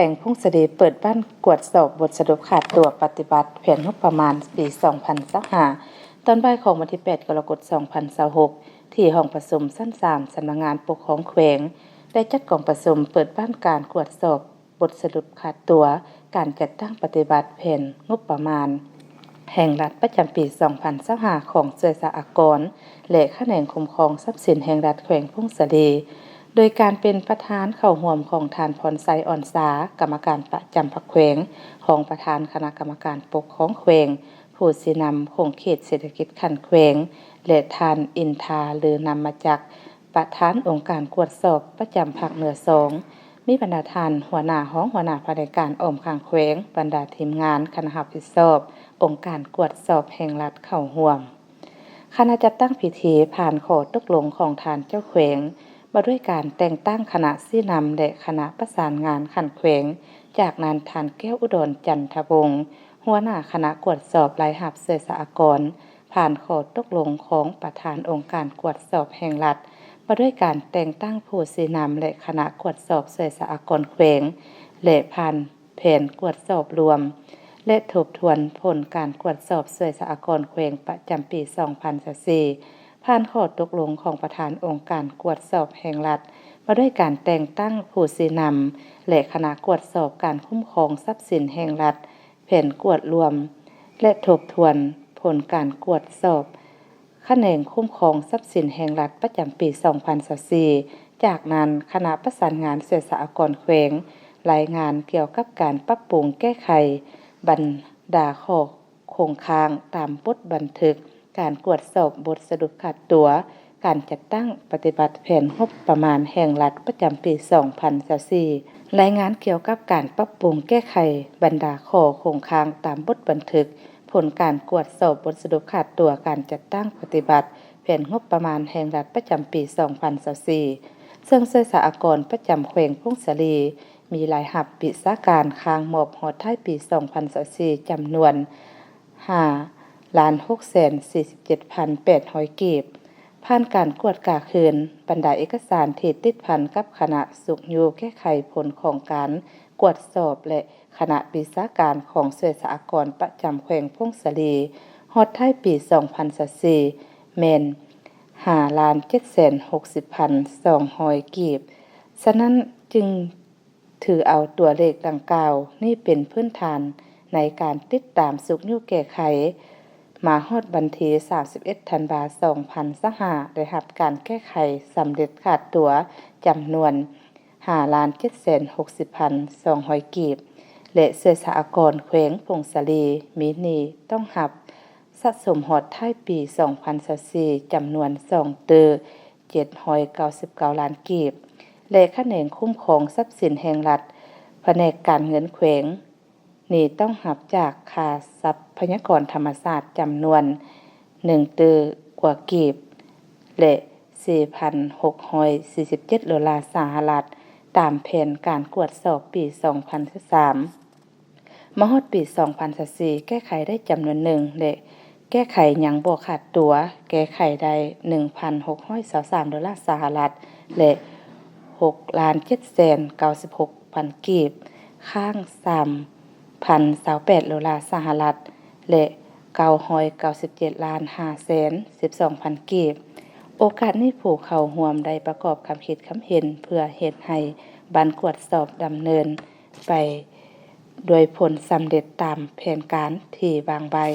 งพงศดีเปิดบ้านกวดสอบบทสรุปขาดตัวปฏิบัติแผนงบประมาณปี 2025ตอนบ่ายของวันที่ 8 กรกฎาคม 2026ที่ห้องประชุมชั้น 3 สำนักงานปกครองแขวงได้จัดกองประชุมเปิดบ้านการกวดสอบบทสรุปขาดตัวการจัดตั้งปฏิบัติแผนงบประมาณแห่งรัฐประจำปี 2025ของส่วนสหกรณ์และแขนงคุ้มครองทรัพย์สินแห่งรัฐแขวงพงศดีโดยการเป็นประธานเข้าร่วมของท่านพรไซอ่อนสากรรมการประจำพรรคแขวงของประธานคณะกรรมการปกครองแขวงผู้สินำของเขตเศรษฐกิจขันแขวงและท่านอินทาหรือนำมาจากประธานองค์การกวดสอบประจำภาคเหนือ2มีบรรดาท่านหัวหน้าห้องหัวหน้าภารการอ้อมข้างแขวงบรรดาทีมงานคณะรับผิดชอบองค์การกวดสอบแห่งรัฐเข้าร่วมคณะจัดตั้งพิธีผ่านข้อตกลงของท่านเจ้าแขวงมาด้วยการแต่งตั้งคณะชี้นำและคณะประสานงานขันแขวงจากนั้นท่านแก้วอุดรจันทวงศ์หัวหน้าคณะกวดสอบรายหับเสสหกรณ์ผ่านข้อตกลงของประธานองค์การกวดสอบแห่งรัฐมาด้วยการแต่งตั้งผู้ชี้นำและคณะกวดสอบเสสหกรณ์แขวงและผ่านแผนกวดสอบรวมและทบทวนผลการกวดสอบเสสหกรณ์แขวงประจำปี 2024ผ่านข้อตกลงของประธานองค์การกวดสอบแห่งรัฐมาด้วยการแต่งตั้งผู้ชี้นำและคณะกวดสอบการคุ้มครองทรัพย์สินแห่งรัฐแผนกวดรวมและทบทวนผลการกวดสอบแขนงคุ้มครองทรัพย์สินแห่งรัฐประจำปี 2024จากนั้นคณะประสานงานเสสหกรณ์แขวงรายงานเกี่ยวกับการปรับปรุงแก้ไขบรรดาข้อคงค้างตามบทบันทึกการกวดสอบบทสรุปขาดตัวการจัดตั้งปฏิบัติแผนงบประมาณแห่งรัฐประจำปี 2024รายงานเกี่ยวกับการปรับปรุงแก้ไขบรรดาข้อคงค้างตามบทบันทึกผลการกวดสอบบทสรุปขาดตัวการจัดตั้งปฏิบัติแผนงบประมาณแห่งรัฐประจำปี 2024ซึ่งสหกรณ์ประจำแขวงพงศดีมีรายหับปิษาการค้างหมอบหอดท้ายปี 2024จำนวน5,647,800 กีบผ่านการกวดกาคืนบรรดาเอกสารที่ติดพันกับคณะสุขอยู่แก้ไขผลของการกวดสอบและคณะวิชาการของเสหกรณ์ประจำแขวงพงศดีฮอดท้ายปี 2024แม่น 5,760,200 กีบฉะนั้นจึงถือเอาตัวเลขดังกล่าวนี่เป็นพื้นฐานในการติดตามสุขอยู่แก้ไขมาฮอดวันที่31 ธันวาคม 2025ได้รับการแก้ไขสำเร็จขาดตัวจำนวน 5,760,200 กีบและเสหกรณ์แขวงพงศดีมีหนี้ต้องรับสะสมฮอดท้ายปี 2024จำนวน2ตื้อ799 ล้านกีบและแขนงคุ้มครองทรัพย์สินแห่งรัฐแผนกการเงินแขวงนี่ต้องหับจากค่าทรัพยากรธรรมชาติจำนวน1ตื้อกว่ากีบและ 4,647 ดอลลาร์สหรัฐตามแผนการกวดสอบปี 2013มาฮอดปี 2024แก้ไขได้จำนวนหนึ่งและแก้ไขยังบ่ขาดตัวแก้ไขได้ 1,623 ดอลลาร์สหรัฐและ6,796,000 กีบข้าง3,028 ดอลลาร์สหรัฐและ997,512,000 กีบโอกาสนี้ผู้เข้าร่วมได้ประกอบคำคิดคำเห็นเพื่อเฮ็ดให้บันกวดสอบดำเนินไปโดยผลสำเร็จตามแผนการที่วางไว้